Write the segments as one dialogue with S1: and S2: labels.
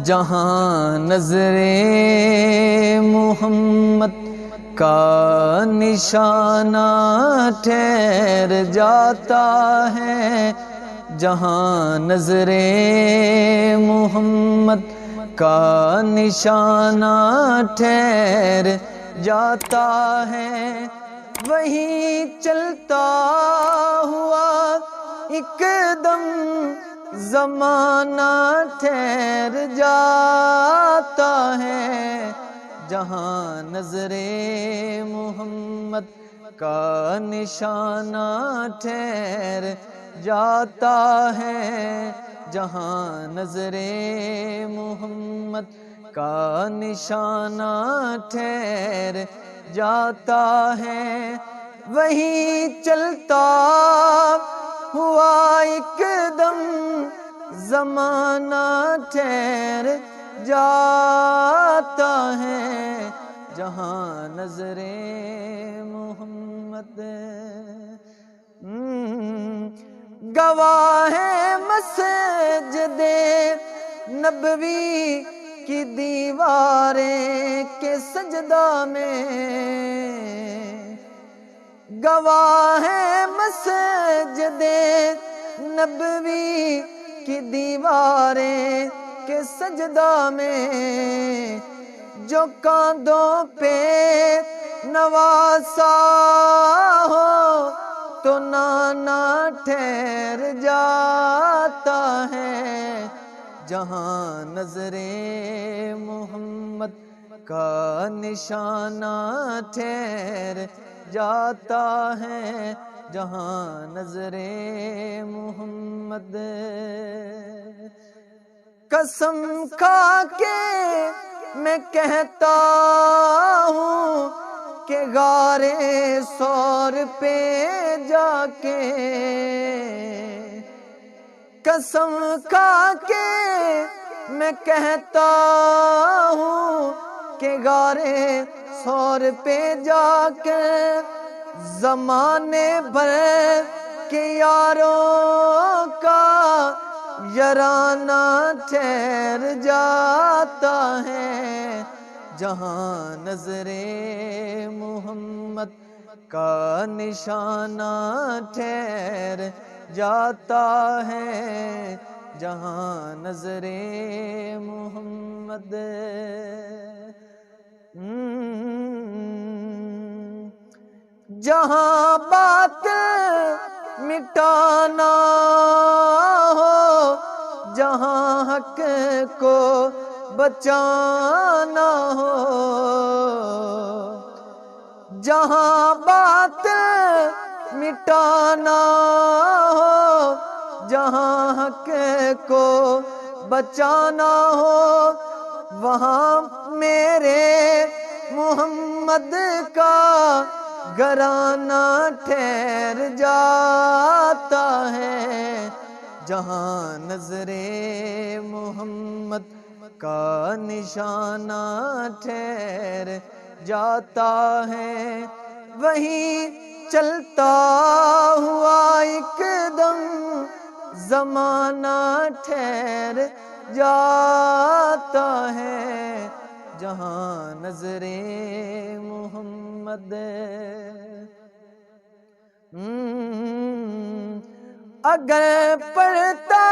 S1: جہاں نظر محمد کا نشانہ ٹھہر جاتا ہے، جہاں نظر محمد کا نشانہ ٹھہر جاتا ہے، وہیں چلتا ہوا ایک دم زمانہ ٹھہر جاتا ہے، جہاں نظر محمد کا نشانہ ٹھہر جاتا ہے، جہاں نظر محمد کا نشانہ ٹھہر جاتا ہے، وہیں چلتا ہوا ایک دم زمانہ ٹھہر جاتا ہے، جہاں نظر محمد گواہ ہے مسجد نبوی کی دیواریں کے سجدہ میں، گواہ ہے مسجد نبوی کی دیواریں کے سجدہ میں، جو کاندھوں پہ نواسا ہو تو نانا ٹھہر جاتا ہے، جہاں نظر محمد کا نشانہ ٹھہر جاتا ہے، جہاں نظر محمد قسم کھا کے میں کہتا ہوں کہ غار ثور پہ جا کے، قسم کھا کے میں کہتا ہوں کہ غار ثور پہ جا کے زمانے بھر کے یاروں کا یارانہ ٹھہر جاتا ہے، جہاں نظر محمد کا نشانہ ٹھہر جاتا ہے، جہاں نظر محمد جہاں بات مٹانا ہو، جہاں حق کو بچانا ہو، جہاں بات مٹانا ہو، جہاں حق کو بچانا ہو، وہاں میرے محمد کا گھرانہ ٹھہر جاتا ہے، جہاں نظر محمد کا نشانہ ٹھہر جاتا ہے، وہیں چلتا ہوا ایک دم زمانہ ٹھہر جاتا ہے، جہاں نظر محمد اگر پڑھتا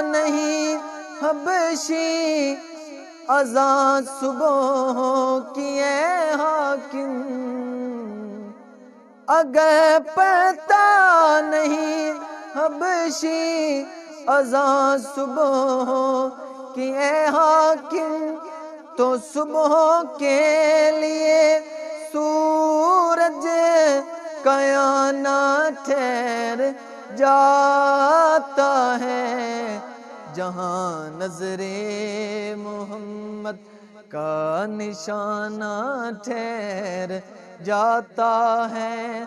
S1: نہیں حبشی اذان صبح کی اے حاکم، اگر پڑھتا نہیں حبشی اذان صبح کی اے حاکم، تو صبح کے لیے سورج کا آنا ٹھہر جاتا ہے، جہاں نظر محمد کا نشانہ ٹھہر جاتا ہے،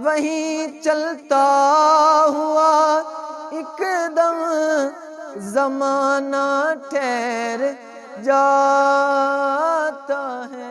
S1: وہیں چلتا ہوا ایک دم زمانہ ٹھہر جاتا ہے۔